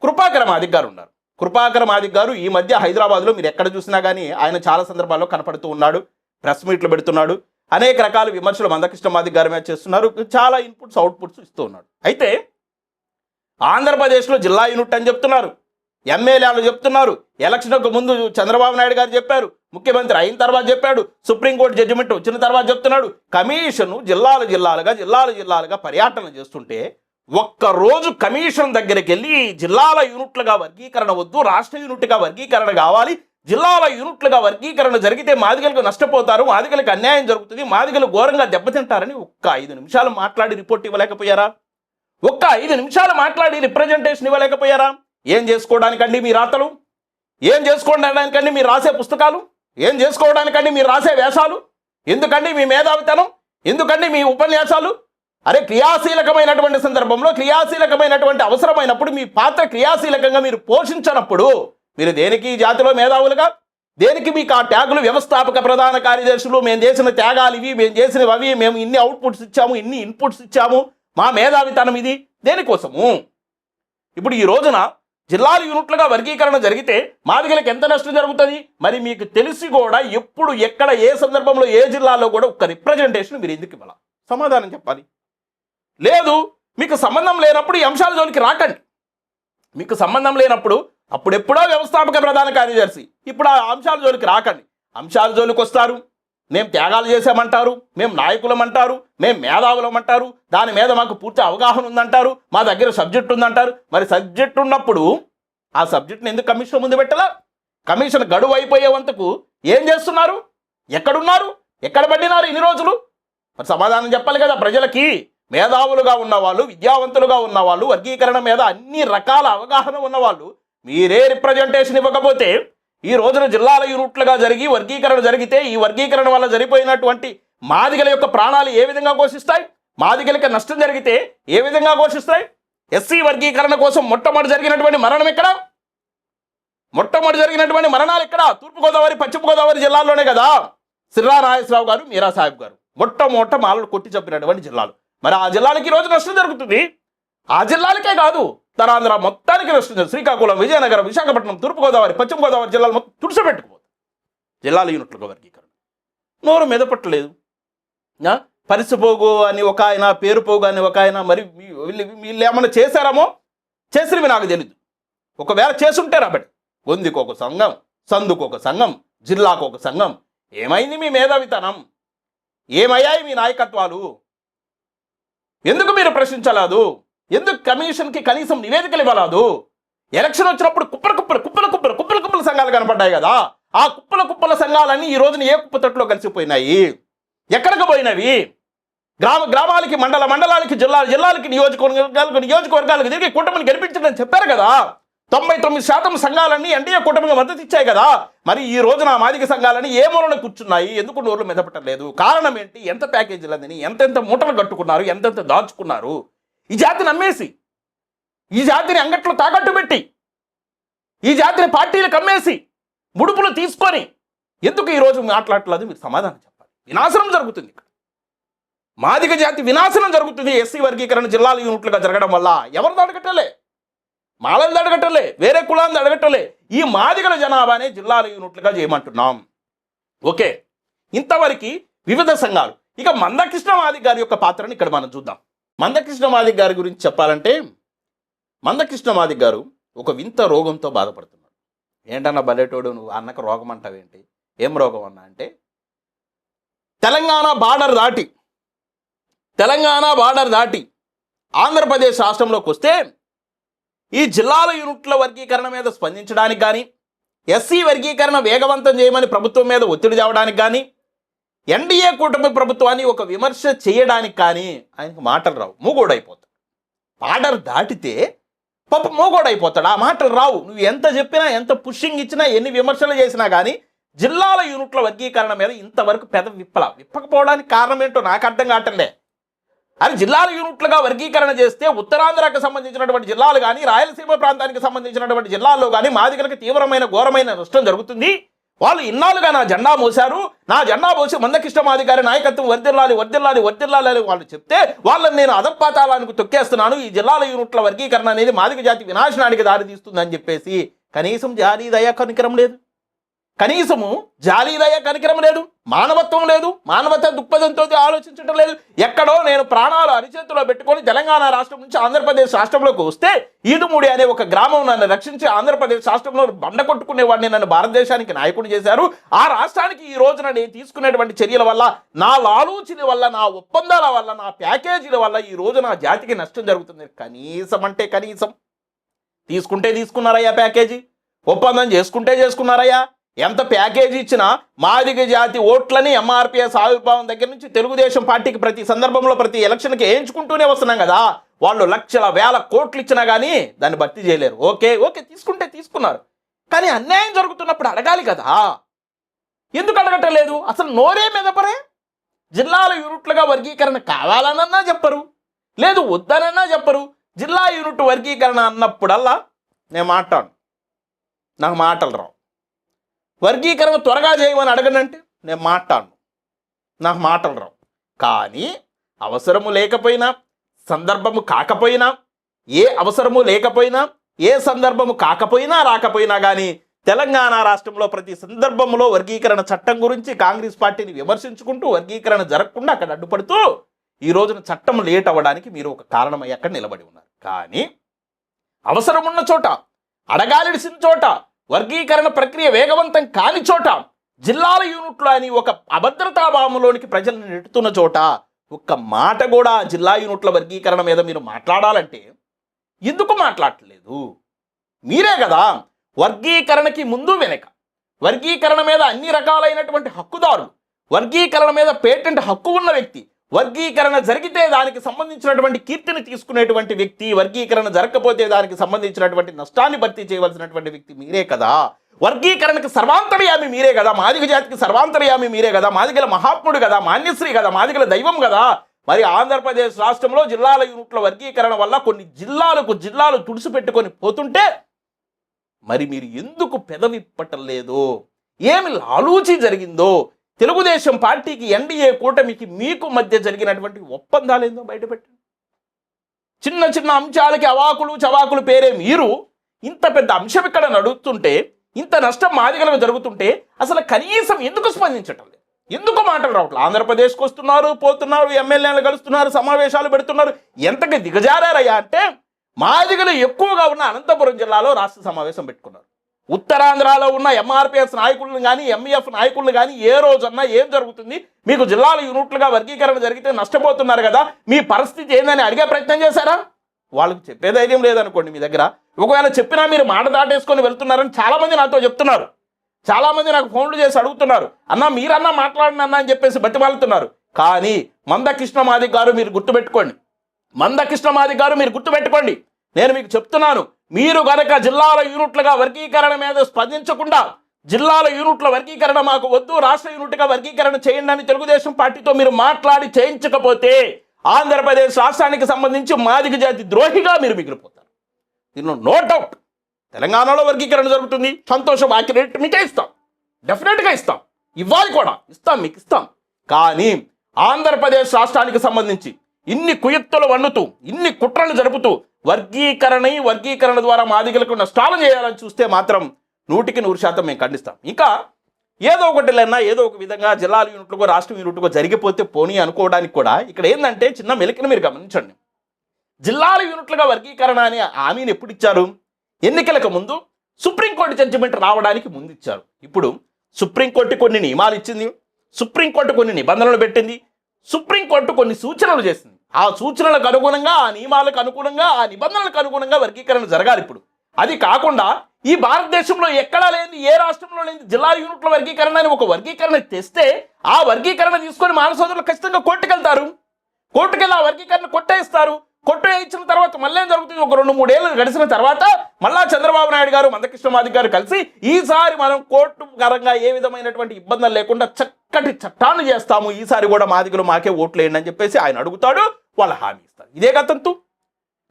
కృపాకర మాదిగ గారు ఉన్నారు. కృపాకర మాదిగ గారు ఈ మధ్య హైదరాబాద్లో మీరు ఎక్కడ చూసినా కానీ ఆయన చాలా సందర్భాల్లో కనపడుతూ ఉన్నాడు, ప్రెస్ మీట్లు పెడుతున్నాడు, అనేక రకాల విమర్శలు మందకృష్ణ మాదిగ గారి మీద చేస్తున్నారు, చాలా ఇన్పుట్స్ అవుట్పుట్స్ ఇస్తూ ఉన్నాడు. అయితే ఆంధ్రప్రదేశ్లో జిల్లా యూనిట్ అని చెప్తున్నారు, ఎమ్మెల్యేలు చెప్తున్నారు, ఎలక్షన్కు ముందు చంద్రబాబు నాయుడు గారు చెప్పారు, ముఖ్యమంత్రి అయిన తర్వాత చెప్పాడు, సుప్రీంకోర్టు జడ్జిమెంట్ వచ్చిన తర్వాత చెప్తున్నాడు. కమిషన్ జిల్లాలుగా పర్యటన చేస్తుంటే ఒక్కరోజు కమిషన్ దగ్గరికి వెళ్ళి జిల్లాల యూనిట్లుగా వర్గీకరణ వద్దు, రాష్ట్ర యూనిట్గా వర్గీకరణ కావాలి, జిల్లాల యూనిట్లుగా వర్గీకరణ జరిగితే మాదిగలకు నష్టపోతారు, మాదిగలకు అన్యాయం జరుగుతుంది, మాదిగలు ఘోరంగా దెబ్బతింటారని ఒక్క 5 నిమిషాలు మాట్లాడి రిపోర్ట్ ఇవ్వలేకపోయారా? ఒక్క 5 నిమిషాలు మాట్లాడి రిప్రజెంటేషన్ ఇవ్వలేకపోయారా? ఏం చేసుకోవడానికండి మీ రాతలు? ఏం చేసుకోవడానికండి మీరు రాసే పుస్తకాలు? ఏం చేసుకోవడానికండి మీరు రాసే వేషాలు? ఎందుకండి మీ మేధావితనం? ఎందుకండి మీ ఉపన్యాసాలు? అరే, క్రియాశీలకమైనటువంటి సందర్భంలో, క్రియాశీలకమైనటువంటి అవసరమైనప్పుడు మీ పాత్ర క్రియాశీలకంగా మీరు పోషించనప్పుడు మీరు దేనికి జాతిలో మేధావులుగా, దేనికి మీకు ఆ ట్యాగులు? వ్యవస్థాపక ప్రధాన కార్యదర్శులు, మేము చేసిన త్యాగాలు ఇవి, మేము చేసినవి అవి, మేము ఇన్ని అవుట్పుట్స్ ఇచ్చాము, ఇన్ని ఇన్పుట్స్ ఇచ్చాము, మా మేధావితనం ఇది, దేనికోసము? ఇప్పుడు ఈ రోజున జిల్లాల యూనిట్లుగా వర్గీకరణ జరిగితే మాదిగలకు ఎంత నష్టం జరుగుతుంది? మరి మీకు తెలిసి కూడా ఎప్పుడు, ఎక్కడ, ఏ సందర్భంలో, ఏ జిల్లాలో కూడా ఒక్క రిప్రజెంటేషన్ మీరు ఎందుకు ఇవ్వాలి? సమాధానం చెప్పాలి. లేదు, మీకు సంబంధం లేనప్పుడు ఈ అంశాల జోలికి రాకండి. మీకు సంబంధం లేనప్పుడు అప్పుడెప్పుడో వ్యవస్థాపక ప్రధాన కార్యదర్శి, ఇప్పుడు ఆ అంశాల జోలికి రాకండి. అంశాల జోలికి వస్తారు, మేము త్యాగాలు చేసామంటారు, మేము నాయకులమంటారు, మేము మేధావులమంటారు, దాని మీద మాకు పూర్తి అవగాహన ఉందంటారు, మా దగ్గర సబ్జెక్ట్ ఉందంటారు. మరి సబ్జెక్ట్ ఉన్నప్పుడు ఆ సబ్జెక్ట్ని ఎందుకు కమిషన్ ముందు పెట్టాలా? కమిషన్ గడువు అయిపోయే వంతకు ఏం చేస్తున్నారు? ఎక్కడున్నారు? ఎక్కడ పడినారు ఇన్ని రోజులు? మరి సమాధానం చెప్పాలి కదా ప్రజలకి. మేధావులుగా ఉన్నవాళ్ళు, విద్యావంతులుగా ఉన్నవాళ్ళు, వర్గీకరణ మీద అన్ని రకాల అవగాహన ఉన్నవాళ్ళు మీరే రిప్రజెంటేషన్ ఇవ్వకపోతే ఈ రోజున జిల్లాల యూనిట్లుగా జరిగి వర్గీకరణ జరిగితే ఈ వర్గీకరణ వల్ల జరిపోయినటువంటి మాదిగల యొక్క ప్రాణాలు ఏ విధంగా ఘోషిస్తాయి? మాదిగలకి నష్టం జరిగితే ఏ విధంగా ఘోషిస్తాయి? ఎస్సీ వర్గీకరణ కోసం మొట్టమొదటి జరిగినటువంటి మరణం ఎక్కడ? మొట్టమొదటి జరిగినటువంటి మరణాలు ఎక్కడ? తూర్పుగోదావరి, పశ్చిమ గోదావరి జిల్లాల్లోనే కదా. సిర్రా నాగేశ్వరరావు గారు, మీరా సాహెబ్ గారు మొట్టమొదట మాలలు కొట్టి చంపినటువంటి జిల్లాలు. మరి ఆ జిల్లాలకి ఈరోజు నష్టం జరుగుతుంది. ఆ జిల్లాలకే కాదు, ఉత్తరాంధ్ర మొత్తానికి నష్టం జరుగుతుంది. శ్రీకాకుళం, విజయనగరం, విశాఖపట్నం, తూర్పుగోదావరి, పశ్చిమ గోదావరి జిల్లాలు మొత్తం తుడిచిపెట్టుకుపోతుంది జిల్లాల యూనిట్లుగా వర్గీకరణ. నోరు మెదపట్టలేదు. పరిసిపోగు అని ఒక ఆయన, పేరుపోగు అని ఒక ఆయన, మరి వీళ్ళు ఏమన్నా చేశారామో? చేసినవి నాకు తెలీదు. ఒకవేళ చేసుంటే రాబట్టి గొంతుకు ఒక సంఘం, సందుకు ఒక సంఘం, జిల్లాకు ఒక సంఘం. ఏమైంది మీ మేధావితనం? ఏమయ్యాయి మీ నాయకత్వాలు? ఎందుకు మీరు ప్రశ్నించలేదు? ఎందుకు కమిషన్కి కనీసం నివేదికలు ఇవ్వలేదు? ఎలక్షన్ వచ్చినప్పుడు కుప్పల సంఘాలు కనపడ్డాయి కదా. ఆ కుప్పల సంఘాలన్నీ ఈ రోజున ఏ కుప్పతట్లో కలిసిపోయినాయి? ఎక్కడికి పోయినవి? గ్రామాలకి, మండలాలకి, జిల్లాలకి, నియోజకవర్గాలకు తిరిగి కూటమిని గెలిపించడం చెప్పారు కదా. 99% సంఘాలన్నీ ఎన్డీఏ కూటమికి మద్దతు ఇచ్చాయి కదా. మరి ఈ రోజున మాదిగ సంఘాలని ఏ మూలన కూర్చున్నాయి? ఎందుకు నోర్లు మెదపట్టలేదు? కారణం ఏంటి? ఎంత ప్యాకేజీలు అందని, ఎంతెంత మూటలు కట్టుకున్నారు, ఎంతెంత దాచుకున్నారు? ఈ జాతిని అమ్మేసి, ఈ జాతిని అంగట్లో తాకట్టు పెట్టి, ఈ జాతిని పార్టీలకు అమ్మేసి, ముడుపులు తీసుకొని ఎందుకు ఈరోజు మాట్లాడలేదు? మీరు సమాధానం చెప్పాలి. వినాశనం జరుగుతుంది ఇక్కడ. మాదిగ జాతి వినాశనం జరుగుతుంది ఎస్సీ వర్గీకరణ జిల్లాల యూనిట్లుగా జరగడం వల్ల. ఎవరిని అడగట్టలే, మాలలు అడగట్టలే, వేరే కులాన్ని అడగట్టలే, ఈ మాదిగల జనాభానే జిల్లాల యూనిట్లుగా చేయమంటున్నాం. ఓకే, ఇంతవరకు వివిధ సంఘాలు. ఇక మందకృష్ణ మాదిగ గారి యొక్క పాత్రని ఇక్కడ మనం చూద్దాం. మందకృష్ణ మాదిగ గారి గురించి చెప్పాలంటే, మందకృష్ణ మాదిగ గారు ఒక వింత రోగంతో బాధపడుతున్నాడు. ఏంటన్నా బలేటోడు, నువ్వు అన్నకు రోగం అంటావేంటి? ఏం రోగం అన్నా అంటే, తెలంగాణ బార్డర్ దాటి ఆంధ్రప్రదేశ్ రాష్ట్రంలోకి వస్తే ఈ జిల్లాల యూనిట్ల వర్గీకరణ మీద స్పందించడానికి కానీ, ఎస్సీ వర్గీకరణ వేగవంతం చేయమని ప్రభుత్వం మీద ఒత్తిడి తేవడానికి కానీ, ఎన్డీఏ కూటమి ప్రభుత్వాన్ని ఒక విమర్శ చేయడానికి కానీ ఆయనకు మాటలు రావు, మూగోడైపోతాడు. బార్డర్ దాటితే పాప మూగోడైపోతాడు, ఆ మాటలు రావు. నువ్వు ఎంత చెప్పినా, ఎంత పుషింగ్ ఇచ్చినా, ఎన్ని విమర్శలు చేసినా కానీ జిల్లాల యూనిట్ల వర్గీకరణ మీద ఇంతవరకు విప్పకపోవడానికి కారణం ఏంటో నాకు అర్థం కావట్లే. అది జిల్లాల యూనిట్లుగా వర్గీకరణ చేస్తే ఉత్తరాంధ్రకు సంబంధించినటువంటి జిల్లాలు కానీ, రాయలసీమ ప్రాంతానికి సంబంధించినటువంటి జిల్లాల్లో కానీ మాదిగలకు తీవ్రమైన ఘోరమైన నష్టం జరుగుతుంది. వాళ్ళు ఇన్నాళ్ళుగా నా జెండా మోశారు, నా జెండా మోసి మందకృష్ణ మాదిగ గారి నాయకత్వం వర్ధిల్లాలి వాళ్ళు చెప్తే వాళ్ళని నేను అధపాతాళానికి తొక్కేస్తున్నాను, ఈ జిల్లాల యూనిట్ల వర్గీకరణ అనేది మాదిగ జాతి వినాశనానికి దారి తీస్తుందని చెప్పేసి కనీసం జారీ దయా కనికరం లేదు. కనీసము జాలీదయ కనికరం లేదు, మానవత్వం లేదు, మానవత దృక్పథంతో ఆలోచించడం లేదు. ఎక్కడో నేను ప్రాణాలు అరిచేతిలో పెట్టుకొని తెలంగాణ రాష్ట్రం నుంచి ఆంధ్రప్రదేశ్ రాష్ట్రంలోకి వస్తే ఈదుమూడి అనే ఒక గ్రామం నన్ను రక్షించి ఆంధ్రప్రదేశ్ రాష్ట్రంలో బండ కొట్టుకునేవాడిని నన్ను భారతదేశానికి నాయకుడు చేశారు. ఆ రాష్ట్రానికి ఈ రోజున నేను తీసుకునేటువంటి చర్యల వల్ల, నా లాలూచిల వల్ల, నా ఒప్పందాల వల్ల, నా ప్యాకేజీల వల్ల ఈ రోజు నా జాతికి నష్టం జరుగుతుంది. కనీసం అంటే కనీసం తీసుకుంటే తీసుకున్నారయ్యా, ప్యాకేజీ ఒప్పందం చేసుకున్నారయ్యా. ఎంత ప్యాకేజీ ఇచ్చినా మాదిగ జాతి ఓట్లని ఎంఆర్పిఎస్ ఆవిర్భావం దగ్గర నుంచి తెలుగుదేశం పార్టీకి ప్రతి సందర్భంలో ప్రతి ఎలక్షన్కి వేయించుకుంటూనే వస్తున్నాం కదా. వాళ్ళు లక్షల వేల కోట్లు ఇచ్చినా కానీ దాన్ని భర్తీ చేయలేరు. ఓకే తీసుకుంటే తీసుకున్నారు, కానీ అన్యాయం జరుగుతున్నప్పుడు అడగాలి కదా. ఎందుకు అడగటం లేదు? అసలు నోరే మెదపరే. జిల్లాల యూనిట్లుగా వర్గీకరణ కావాలనన్నా చెప్పరు, లేదు వద్దనన్నా చెప్పరు. జిల్లా యూనిట్ వర్గీకరణ అన్నప్పుడల్లా నేను మాట్లాడు, నాకు మాటలు రావు. వర్గీకరణ త్వరగా చేయమని అడగనంటే నేను మాట్లాడను, నాకు మాటలు రావు. కానీ అవసరము లేకపోయినా, సందర్భము కాకపోయినా, ఏ అవసరము లేకపోయినా, ఏ సందర్భము కాకపోయినా రాకపోయినా కానీ తెలంగాణ రాష్ట్రంలో ప్రతి సందర్భంలో వర్గీకరణ చట్టం గురించి కాంగ్రెస్ పార్టీని విమర్శించుకుంటూ వర్గీకరణ జరగకుండా అక్కడ అడ్డుపడుతూ ఈ రోజున చట్టం లేట్ అవ్వడానికి మీరు ఒక కారణమై అక్కడ నిలబడి ఉన్నారు. కానీ అవసరం ఉన్న చోట, అడగాల్సిన చోట, వర్గీకరణ ప్రక్రియ వేగవంతం కాని చోట, జిల్లాల యూనిట్లు అని ఒక అభద్రతాభావంలోనికి ప్రజలను నెట్టుతున్న చోట ఒక్క మాట కూడా జిల్లా యూనిట్ల వర్గీకరణ మీద మీరు మాట్లాడాలంటే ఎందుకు మాట్లాడలేదు? మీరే కదా వర్గీకరణకి ముందు వెనక, వర్గీకరణ మీద అన్ని రకాలైనటువంటి హక్కుదారులు, వర్గీకరణ మీద పేటెంట్ హక్కు ఉన్న వ్యక్తి, వర్గీకరణ జరిగితే దానికి సంబంధించినటువంటి కీర్తిని తీసుకునేటువంటి వ్యక్తి, వర్గీకరణ జరగకపోతే దానికి సంబంధించినటువంటి నష్టాన్ని భర్తీ చేయవలసినటువంటి వ్యక్తి మీరే కదా. వర్గీకరణకు సర్వాంతర్యామి మీరే కదా, మాదిగ జాతికి సర్వాంతర్యామి మీరే కదా, మాదిగల మహాత్ముడు కదా, మాన్యశ్రీ కదా, మాదిగల దైవం కదా. మరి ఆంధ్రప్రదేశ్ రాష్ట్రంలో జిల్లాల యూనిట్ల వర్గీకరణ వల్ల కొన్ని జిల్లాలు తుడిసిపెట్టుకొని పోతుంటే మరి మీరు ఎందుకు పెదవిప్పటం లేదు? ఏమి లాలూచి జరిగిందో? తెలుగుదేశం పార్టీకి, ఎన్డీఏ కూటమికి మీకు మధ్య జరిగినటువంటి ఒప్పందాలు ఏందో బయటపెట్టండి. చిన్న చిన్న అంశాలకి అవాకులు చవాకులు పేరే మీరు ఇంత పెద్ద అంశం ఇక్కడ నడుస్తుంటే, ఇంత నష్టం మాదిగలకు జరుగుతుంటే అసలు కనీసం ఎందుకు స్పందించటం లేదు? ఎందుకు మాటలు రావట్లేదు? ఆంధ్రప్రదేశ్కి వస్తున్నారు, పోతున్నారు, ఎమ్మెల్యేలు కలుస్తున్నారు, సమావేశాలు పెడుతున్నారు. ఎంతకి దిగజారయ్యా అంటే మాదిగలు ఎక్కువగా ఉన్న అనంతపురం జిల్లాలో రాష్ట్ర సమావేశం పెట్టుకున్నారు. ఉత్తరాంధ్రలో ఉన్న ఎంఆర్పిఎస్ నాయకులను కానీ, ఎంఈఎఫ్ నాయకులను కానీ ఏ రోజన్నా ఏం జరుగుతుంది, మీకు జిల్లాల యూనిట్లుగా వర్గీకరణ జరిగితే నష్టపోతున్నారు కదా, మీ పరిస్థితి ఏందని అడిగే ప్రయత్నం చేశారా? వాళ్ళకి చెప్పే ధైర్యం లేదనుకోండి మీ దగ్గర. ఒకవేళ చెప్పినా మీరు మాట దాటేసుకొని వెళ్తున్నారని చాలామంది నాతో చెప్తున్నారు. చాలామంది నాకు ఫోన్లు చేసి అడుగుతున్నారు, అన్నా మీరన్నా మాట్లాడండి అన్నా అని చెప్పేసి బతిమాలుతున్నారు. కానీ మందకృష్ణ మాదిగ గారు మీరు గుర్తుపెట్టుకోండి, నేను మీకు చెప్తున్నాను, మీరు గనక జిల్లాల యూనిట్లుగా వర్గీకరణ మీద స్పందించకుండా, జిల్లాల యూనిట్ల వర్గీకరణ మాకు వద్దు, రాష్ట్ర యూనిట్గా వర్గీకరణ చేయండి అని తెలుగుదేశం పార్టీతో మీరు మాట్లాడి చేయించకపోతే ఆంధ్రప్రదేశ్ రాష్ట్రానికి సంబంధించి మాదిగ జాతి ద్రోహిగా మీరు మిగిలిపోతారు. దీనిలో నో డౌట్. తెలంగాణలో వర్గీకరణ జరుగుతుంది, సంతోషం, యాక్యురేట్ మీకే ఇస్తాం, డెఫినెట్గా ఇస్తాం, ఇవ్వాలి కూడా, మీకు ఇస్తాం. కానీ ఆంధ్రప్రదేశ్ రాష్ట్రానికి సంబంధించి ఇన్ని కుయుక్తులు వన్నుతూ, ఇన్ని కుట్రలు జరుపుతూ వర్గీకరణ ద్వారా మాదిగలకు నష్టాలు చేయాలని చూస్తే మాత్రం 100% మేము ఖండిస్తాం. ఇంకా ఏదో ఒకటి లేనా ఏదో ఒక విధంగా జిల్లాల యూనిట్లుగా రాష్ట్ర యూనిట్లుగా జరిగిపోతే పోనీ అనుకోవడానికి కూడా ఇక్కడ ఏంటంటే చిన్న మెలికను మీరు గమనించండి. జిల్లాల యూనిట్లుగా వర్గీకరణ అనే హామీని ఎప్పుడు ఇచ్చారు? ఎన్నికలకు ముందు సుప్రీంకోర్టు జడ్జిమెంట్ రావడానికి ముందు ఇచ్చారు. ఇప్పుడు సుప్రీంకోర్టు కొన్ని నియమాలు ఇచ్చింది, సుప్రీంకోర్టు కొన్ని నిబంధనలు పెట్టింది, సుప్రీంకోర్టు కొన్ని సూచనలు చేసింది. ఆ సూచనలకు అనుగుణంగా, ఆ నియమాలకు అనుగుణంగా, ఆ నిబంధనలకు అనుగుణంగా వర్గీకరణ జరగాలి. ఇప్పుడు అది కాకుండా ఈ భారతదేశంలో ఎక్కడా లేని, ఏ రాష్ట్రంలో లేని జిల్లా యూనిట్ల వర్గీకరణ అని ఒక వర్గీకరణ తెస్తే ఆ వర్గీకరణ తీసుకొని మానవ సోదరులు ఖచ్చితంగా కోర్టుకెళ్తారు. కోర్టుకెళ్ళి ఆ వర్గీకరణ కొట్టేస్తారు. కొట్టు ఇచ్చిన తర్వాత మళ్ళీ ఏం జరుగుతుంది? ఒక 2-3 ఏళ్ళు గడిచిన తర్వాత మళ్ళా చంద్రబాబు నాయుడు గారు, మందకృష్ణ మాదిగ గారు కలిసి ఈసారి మనం కోర్టు పరంగా ఏ విధమైనటువంటి ఇబ్బందులు లేకుండా చక్కటి చట్టాన్ని చేస్తాము, ఈసారి కూడా మాదిగలు మాకే ఓట్లు వేయండి అని చెప్పేసి ఆయన అడుగుతాడు, వాళ్ళ హామీ ఇస్తారు. ఇదే గతంతు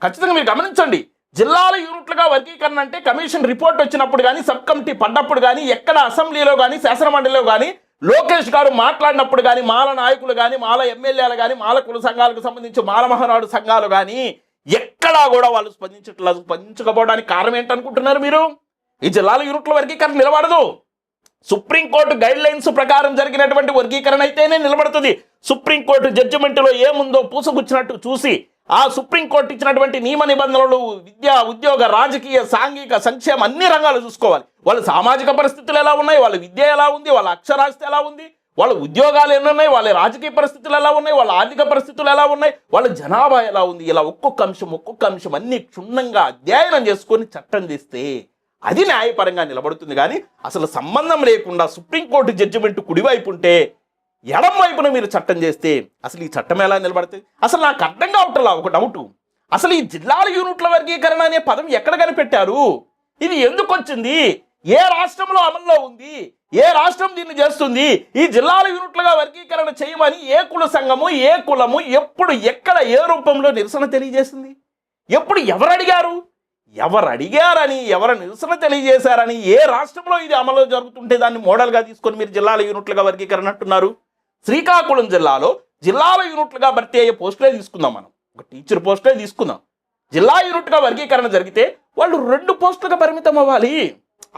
ఖచ్చితంగా మీరు గమనించండి. జిల్లాల యూనిట్లుగా వర్గీకరణ అంటే కమిషన్ రిపోర్ట్ వచ్చినప్పుడు కానీ, సబ్ కమిటీ పడ్డప్పుడు కానీ, ఎక్కడ అసెంబ్లీలో కానీ, శాసనమండలిలో కానీ లోకేష్ గారు మాట్లాడినప్పుడు కానీ, మాల నాయకులు కానీ, మాల ఎమ్మెల్యేలు కానీ, మాల కుల సంఘాలకు సంబంధించి మాల మహానాడు సంఘాలు కానీ ఎక్కడా కూడా వాళ్ళు స్పందించకపోవడానికి కారణం ఏంటనుకుంటున్నారు మీరు? ఈ జిల్లాల యూనిట్ల వర్గీకరణ నిలబడదు. సుప్రీంకోర్టు గైడ్ లైన్స్ ప్రకారం జరిగినటువంటి వర్గీకరణ అయితేనే నిలబడుతుంది. సుప్రీంకోర్టు జడ్జిమెంట్లో ఏముందో పూసగుచ్చినట్టు చూసి ఆ సుప్రీంకోర్టు ఇచ్చినటువంటి నియమ నిబంధనలు విద్య, ఉద్యోగ, రాజకీయ, సాంఘిక, సంక్షేమ అన్ని రంగాలు చూసుకోవాలి. వాళ్ళ సామాజిక పరిస్థితులు ఎలా ఉన్నాయి, వాళ్ళ విద్య ఎలా ఉంది, వాళ్ళ అక్షరాస్యత ఎలా ఉంది, వాళ్ళ ఉద్యోగాలు ఎన్ని ఉన్నాయి, వాళ్ళ రాజకీయ పరిస్థితులు ఎలా ఉన్నాయి, వాళ్ళ ఆర్థిక పరిస్థితులు ఎలా ఉన్నాయి, వాళ్ళ జనాభా ఎలా ఉంది, ఇలా ఒక్కొక్క అంశం అన్ని క్షుణ్ణంగా అధ్యయనం చేసుకొని చట్టం తీస్తే అది న్యాయపరంగా నిలబడుతుంది. కానీ అసలు సంబంధం లేకుండా సుప్రీంకోర్టు జడ్జిమెంట్ కుడివైపు ఉంటే ఎడం వైపున మీరు చట్టం చేస్తే అసలు ఈ చట్టం ఎలా నిలబడుతుంది? అసలు నాకు అర్థం కావట్లా ఒక డౌటు. అసలు ఈ జిల్లాల యూనిట్ల వర్గీకరణ అనే పదం ఎక్కడ కనిపెట్టారు? ఇది ఎందుకు వచ్చింది? ఏ రాష్ట్రంలో అమల్లో ఉంది? ఏ రాష్ట్రం దీన్ని చేస్తుంది? ఈ జిల్లాల యూనిట్లుగా వర్గీకరణ చేయమని ఏ కుల సంఘము, ఏ కులము ఎప్పుడు, ఎక్కడ, ఏ రూపంలో నిరసన తెలియజేసింది? ఎప్పుడు ఎవరు అడిగారని, ఎవరు నిరసన తెలియజేశారని, ఏ రాష్ట్రంలో ఇది అమలు జరుగుతుంటే దాన్ని మోడల్గా తీసుకొని మీరు జిల్లాల యూనిట్లుగా వర్గీకరణ అంటున్నారు? శ్రీకాకుళం జిల్లాలో జిల్లాల యూనిట్లుగా భర్తీ అయ్యే పోస్టులే తీసుకుందాం. మనం ఒక టీచర్ పోస్టులే తీసుకుందాం. జిల్లా యూనిట్గా వర్గీకరణ జరిగితే వాళ్ళు 2 పోస్టులుగా పరిమితం అవ్వాలి.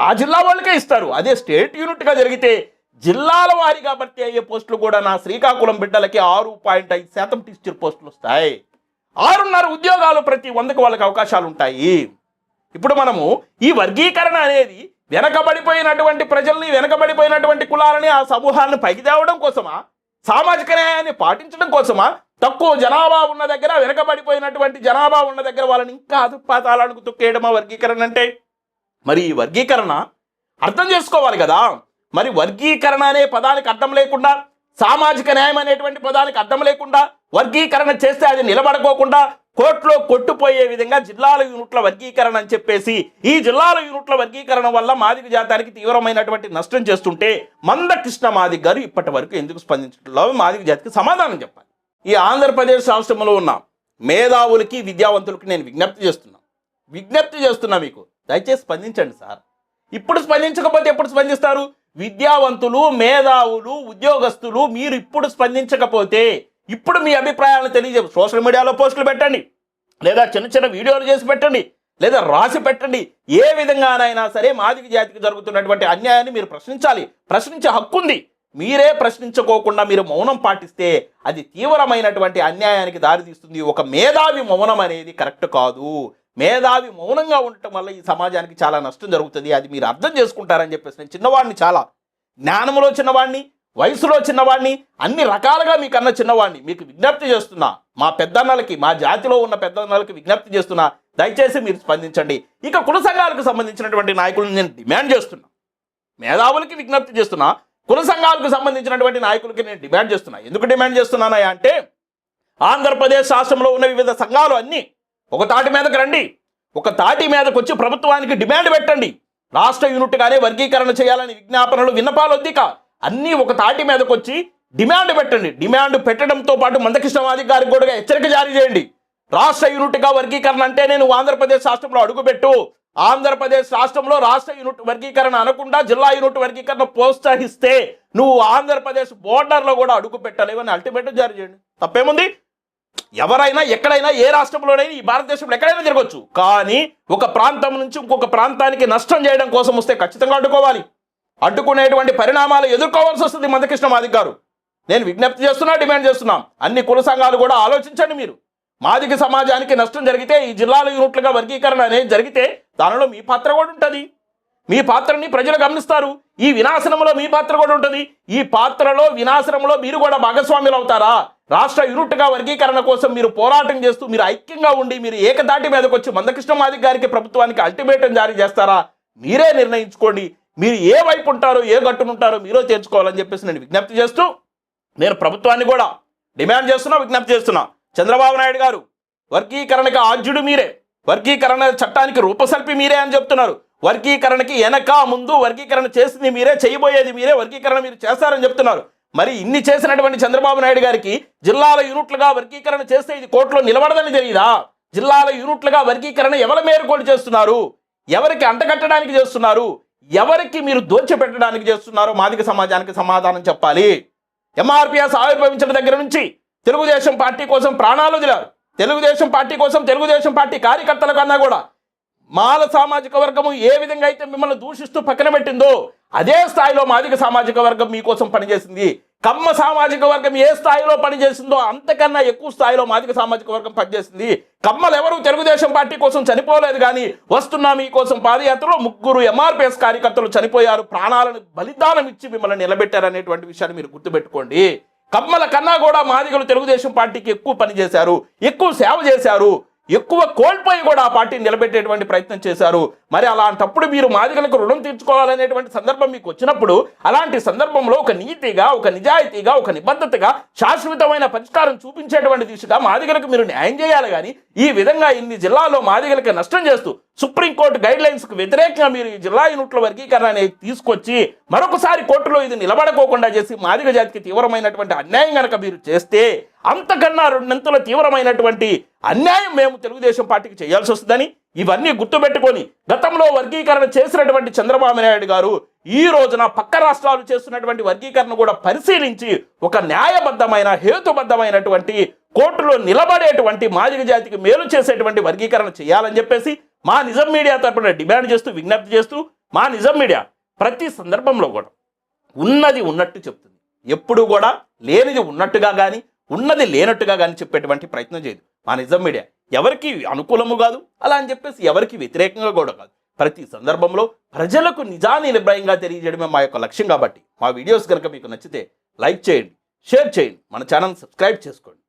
ఆ జిల్లా వాళ్ళకే ఇస్తారు. అదే స్టేట్ యూనిట్గా జరిగితే జిల్లాల వారీగా భర్తీ అయ్యే పోస్టులు కూడా నా శ్రీకాకుళం బిడ్డలకి 6.5% టీచర్ పోస్టులు వస్తాయి. 6.5 ఉద్యోగాలు ప్రతి 100కి వాళ్ళకి అవకాశాలు ఉంటాయి. ఇప్పుడు మనము ఈ వర్గీకరణ అనేది వెనకబడిపోయినటువంటి ప్రజల్ని, వెనకబడిపోయినటువంటి కులాలని, ఆ సమూహాలను పైకి తేవడం కోసమా, సామాజిక న్యాయాన్ని పాటించడం కోసమా, తక్కువ జనాభా ఉన్న దగ్గర, వెనకబడిపోయినటువంటి జనాభా ఉన్న దగ్గర వాళ్ళని ఇంకా అదుపాతాలకు తొక్కేయడమా వర్గీకరణ అంటే? మరి ఈ వర్గీకరణ అర్థం చేసుకోవాలి కదా. మరి వర్గీకరణ అనే పదానికి అర్థం లేకుండా, సామాజిక న్యాయం అనేటువంటి పదానికి అర్థం లేకుండా వర్గీకరణ చేస్తే అది నిలబడుకోకుండా కోర్టులో కొట్టుపోయే విధంగా జిల్లాల యూనిట్ల వర్గీకరణ అని చెప్పేసి ఈ జిల్లాల యూనిట్ల వర్గీకరణ వల్ల మాదిగ జాతానికి తీవ్రమైనటువంటి నష్టం చేస్తుంటే మందకృష్ణ మాదిగ గారు ఇప్పటి వరకు ఎందుకు స్పందించడంలో మాదిగ జాతికి సమాధానం చెప్పాలి. ఈ ఆంధ్రప్రదేశ్ రాష్ట్రంలో ఉన్న మేధావులకి, విద్యావంతులకి నేను విజ్ఞప్తి చేస్తున్నా మీకు దయచేసి స్పందించండి సార్. ఇప్పుడు స్పందించకపోతే ఎప్పుడు స్పందిస్తారు? విద్యావంతులు, మేధావులు, ఉద్యోగస్తులు మీరు ఇప్పుడు స్పందించకపోతే ఇప్పుడు మీ అభిప్రాయాలను తెలియజేయండి. సోషల్ మీడియాలో పోస్టులు పెట్టండి, లేదా చిన్న వీడియోలు చేసి పెట్టండి, లేదా రాసి పెట్టండి. ఏ విధంగానైనా సరే మాదిగ జాతికి జరుగుతున్నటువంటి అన్యాయాన్ని మీరు ప్రశ్నించాలి. ప్రశ్నించే హక్కు ఉంది. మీరే ప్రశ్నించుకోకుండా మీరు మౌనం పాటిస్తే అది తీవ్రమైనటువంటి అన్యాయానికి దారితీస్తుంది. ఒక మేధావి మౌనం అనేది కరెక్ట్ కాదు. మేధావి మౌనంగా ఉండటం వల్ల ఈ సమాజానికి చాలా నష్టం జరుగుతుంది. అది మీరు అర్థం చేసుకుంటారని చెప్పేసి నేను చిన్నవాడిని, చాలా జ్ఞానంలో చిన్నవాడిని, వయసులో చిన్నవాడిని, అన్ని రకాలుగా మీకన్నా చిన్నవాడిని, మీకు విజ్ఞప్తి చేస్తున్నా. మా పెద్దన్నలకి, మా జాతిలో ఉన్న పెద్దన్నలకి విజ్ఞప్తి చేస్తున్నా, దయచేసి మీరు స్పందించండి. ఇక కుల సంఘాలకు సంబంధించినటువంటి నాయకులను నేను డిమాండ్ చేస్తున్నా. మేధావులకి విజ్ఞప్తి చేస్తున్నా, కుల సంఘాలకు సంబంధించినటువంటి నాయకులకి నేను డిమాండ్ చేస్తున్నా. ఎందుకు డిమాండ్ చేస్తున్నానా అంటే ఆంధ్రప్రదేశ్ రాష్ట్రంలో ఉన్న వివిధ సంఘాలు అన్నీ ఒక తాటి మీదకి రండి. ఒక తాటి మీదకి వచ్చి ప్రభుత్వానికి డిమాండ్ పెట్టండి. రాష్ట్ర యూనిట్గానే వర్గీకరణ చేయాలని విజ్ఞాపనలు, విన్నపాలు వద్దిక అన్నీ ఒక తాటి మీదకి వచ్చి డిమాండ్ పెట్టండి. డిమాండ్ పెట్టడంతో పాటు మందకృష్ణ మాదిగ గారికి కూడా హెచ్చరిక జారీ చేయండి. రాష్ట్ర యూనిట్గా వర్గీకరణ అంటే నేను ఆంధ్రప్రదేశ్ రాష్ట్రంలో అడుగుపెట్టు. ఆంధ్రప్రదేశ్ రాష్ట్రంలో రాష్ట్ర యూనిట్ వర్గీకరణ అనకుండా జిల్లా యూనిట్ వర్గీకరణ ప్రోత్సహిస్తే నువ్వు ఆంధ్రప్రదేశ్ బోర్డర్లో కూడా అడుగు పెట్టలేవని అల్టిమేటం జారీ చేయండి. తప్పేముంది? ఎవరైనా, ఎక్కడైనా, ఏ రాష్ట్రంలోనైనా, ఈ భారతదేశంలో ఎక్కడైనా జరగవచ్చు. కానీ ఒక ప్రాంతం నుంచి ఇంకొక ప్రాంతానికి నష్టం చేయడం కోసం వస్తే ఖచ్చితంగా అడ్డుకోవాలి. అడ్డుకునేటువంటి పరిణామాలు ఎదుర్కోవాల్సి వస్తుంది మందకృష్ణ మాదిగ గారు. నేను విజ్ఞప్తి చేస్తున్నా, డిమాండ్ చేస్తున్నాం. అన్ని కుల సంఘాలు కూడా ఆలోచించండి. మీరు మాదిగ సమాజానికి నష్టం జరిగితే, ఈ జిల్లాల యూనిట్లుగా వర్గీకరణ అనేది జరిగితే దానిలో మీ పాత్ర కూడా ఉంటుంది. మీ పాత్రని ప్రజలు గమనిస్తారు. ఈ వినాశనంలో మీ పాత్ర కూడా ఉంటుంది. ఈ పాత్రలో, వినాశనంలో మీరు కూడా భాగస్వాములు అవుతారా? రాష్ట్ర యూనిట్గా వర్గీకరణ కోసం మీరు పోరాటం చేస్తూ, మీరు ఐక్యంగా ఉండి, మీరు ఏకదాటి మీదకి వచ్చి మందకృష్ణ మాదిగ గారికి, ప్రభుత్వానికి అల్టిమేటం జారీ చేస్తారా? మీరే నిర్ణయించుకోండి. మీరు ఏ వైపు ఉంటారో, ఏ గట్టునుంటారో మీరో తేల్చుకోవాలని చెప్పేసి నేను విజ్ఞప్తి చేస్తూ, నేను ప్రభుత్వాన్ని కూడా డిమాండ్ చేస్తున్నా, విజ్ఞప్తి చేస్తున్నా. చంద్రబాబు నాయుడు గారు వర్గీకరణకి ఆద్యుడు మీరే, వర్గీకరణ చట్టానికి రూపశిల్పి మీరే అని చెప్తున్నారు. వర్గీకరణకి వెనక ముందు వర్గీకరణ చేసింది మీరే, చేయబోయేది మీరే, వర్గీకరణ మీరు చేస్తారని చెప్తున్నారు. మరి ఇన్ని చేసినటువంటి చంద్రబాబు నాయుడు గారికి జిల్లాల యూనిట్లుగా వర్గీకరణ చేస్తే ఇది కోర్టులో నిలబడదని తెలియదా? జిల్లాల యూనిట్లుగా వర్గీకరణ ఎవరి మేరకు చేస్తున్నారు? ఎవరికి అంటగట్టడానికి చేస్తున్నారు? ఎవరికి మీరు దోచిపెట్టడానికి చేస్తున్నారో మాదిగ సమాజానికి సమాధానం చెప్పాలి. ఎంఆర్పిఎస్ ఆవిర్భవించిన దగ్గర నుంచి తెలుగుదేశం పార్టీ కోసం ప్రాణాలు వదిలారు. తెలుగుదేశం పార్టీ కోసం, తెలుగుదేశం పార్టీ కార్యకర్తల కన్నా కూడా మాల సామాజిక వర్గము ఏ విధంగా అయితే మిమ్మల్ని దూషిస్తూ పక్కన పెట్టిందో అదే స్థాయిలో మాదిగ సామాజిక వర్గం మీకోసం పనిచేసింది. కమ్మ సామాజిక వర్గం ఏ స్థాయిలో పనిచేసిందో అంతకన్నా ఎక్కువ స్థాయిలో మాదిగ సామాజిక వర్గం పనిచేసింది. కమ్మలు ఎవరు తెలుగుదేశం పార్టీ కోసం చనిపోలేదు, కానీ వస్తున్నా మీకోసం పాదయాత్రలో 3 ఎంఆర్పిఎస్ కార్యకర్తలు చనిపోయారు, ప్రాణాలను బలిదానం ఇచ్చి మిమ్మల్ని నిలబెట్టారనేటువంటి విషయాన్ని మీరు గుర్తుపెట్టుకోండి. కమ్మల కన్నా కూడా మాదిగలు తెలుగుదేశం పార్టీకి ఎక్కువ పనిచేశారు, ఎక్కువ సేవ చేశారు, ఎక్కువ కోల్పోయి కూడా ఆ పార్టీని నిలబెట్టేటువంటి ప్రయత్నం చేశారు. మరి అలాంటప్పుడు మీరు మాదిగలకు రుణం తీర్చుకోవాలనేటువంటి సందర్భం మీకు వచ్చినప్పుడు, అలాంటి సందర్భంలో ఒక నీతిగా, ఒక నిజాయితీగా, ఒక నిబద్ధతగా శాశ్వతమైన పరిష్కారం చూపించేటువంటి దిశగా మాదిగలకు మీరు న్యాయం చేయాలి. కానీ ఈ విధంగా ఇన్ని జిల్లాల్లో మాదిగలకు నష్టం చేస్తూ సుప్రీంకోర్టు గైడ్ లైన్స్కు వ్యతిరేకంగా మీరు ఈ జిల్లా యూనిట్ల వర్గీకరణ అనేది తీసుకొచ్చి మరొకసారి కోర్టులో ఇది నిలబడకోకుండా చేసి మాదిగ జాతికి తీవ్రమైనటువంటి అన్యాయం కనుక మీరు చేస్తే, అంతకన్నా 2 అంతల తీవ్రమైనటువంటి అన్యాయం మేము తెలుగుదేశం పార్టీకి చేయాల్సి వస్తుందని ఇవన్నీ గుర్తుపెట్టుకొని గతంలో వర్గీకరణ చేసినటువంటి చంద్రబాబు నాయుడు గారు ఈ రోజున పక్క రాష్ట్రాలు చేస్తున్నటువంటి వర్గీకరణ కూడా పరిశీలించి ఒక న్యాయబద్ధమైన, హేతుబద్ధమైనటువంటి, కోర్టులో నిలబడేటువంటి, మాదిగ జాతికి మేలు చేసేటువంటి వర్గీకరణ చేయాలని చెప్పేసి మా నిజం మీడియా తరపున డిమాండ్ చేస్తూ, విజ్ఞప్తి చేస్తూ, మా నిజం మీడియా ప్రతి సందర్భంలో కూడా ఉన్నది ఉన్నట్టు చెప్తుంది. ఎప్పుడు కూడా లేనిది ఉన్నట్టుగా కానీ, ఉన్నది లేనట్టుగా కానీ చెప్పేటువంటి ప్రయత్నం చేయదు మా నిజం మీడియా. ఎవరికి అనుకూలము కాదు, అలా అని చెప్పేసి ఎవరికి వ్యతిరేకంగా కూడా కాదు. ప్రతి సందర్భంలో ప్రజలకు నిజాన్ని నిర్భయంగా తెలియజేయడమే మా యొక్క లక్ష్యం. కాబట్టి మా వీడియోస్ కనుక మీకు నచ్చితే లైక్ చేయండి, షేర్ చేయండి, మన ఛానల్ సబ్స్క్రైబ్ చేసుకోండి.